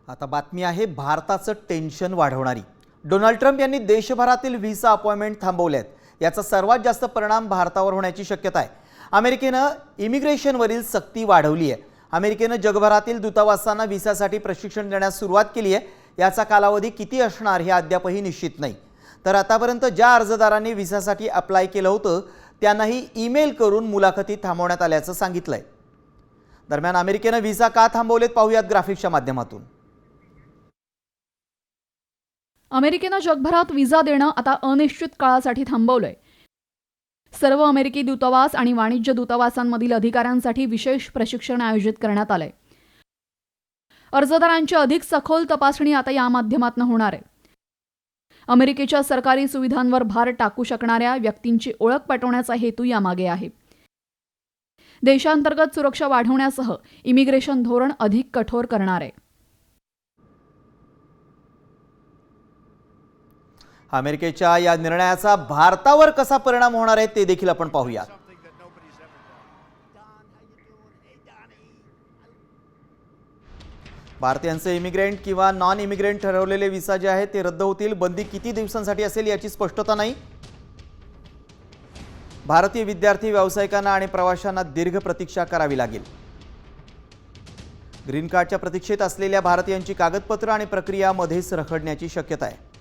आता बातमी आहे भारताचं टेन्शन वाढवणारी। डोनाल्ड ट्रम्प यांनी देशभरातील व्हिसा अपॉइंटमेंट थांबवल्यात। याचा सर्वात जास्त परिणाम भारतावर होण्याची शक्यता आहे। अमेरिकेने इमिग्रेशनवरील सक्ती वाढवली आहे। अमेरिकेने जगभरातील दूतावासांना व्हिसासाठी प्रशिक्षण देण्यास सुरुवात केली आहे। याचा कालावधी किती असणार हे अद्यापही निश्चित नाही। तर आतापर्यंत ज्या अर्जदारांनी व्हिसासाठी अप्लाय केलं होतं त्यांनाही ईमेल करून मुलाखती थांबवण्यात आल्याचं सांगितलंय। दरम्यान अमेरिकेने व्हिसा का थांबवलेत पाहूयात ग्राफिक्सच्या माध्यमातून। अमेरिकेने जगभरात व्हिसा देणं आता अनिश्चित काळासाठी थांबवलंय। सर्व अमेरिकी दूतावास आणि वाणिज्य दूतावासांमधील अधिकाऱ्यांसाठी विशेष प्रशिक्षण आयोजित करण्यात आलंय। अर्जदारांची अधिक सखोल तपासणी आता या माध्यमातून होणार आहे। अमेरिकेच्या सरकारी सुविधांवर भार टाकू शकणाऱ्या व्यक्तींची ओळख पटवण्याचा हेतू यामागे आहे। देशांतर्गत सुरक्षा वाढवण्यासह इमिग्रेशन धोरण अधिक कठोर करणार आहे। अमेरिकेच्या या निर्णयाचा भारतावर कसा परिणाम होणार आहे ते देखील आपण पाहूया। भारतीयांचे इमिग्रेंट किंवा नॉन इमिग्रेंट ठरवलेले व्हिसा जे आहेत ते रद्द होतील। बंदी किती दिवसांसाठी असेल याची स्पष्टता नाही। भारतीय विद्यार्थी, व्यावसायिकांना आणि प्रवाशांना दीर्घ प्रतीक्षा करावी लागेल। ग्रीन कार्डच्या प्रतीक्षेत असलेल्या भारतीयांची कागदपत्र आणि प्रक्रिया मध्येच रखडण्याची शक्यता आहे।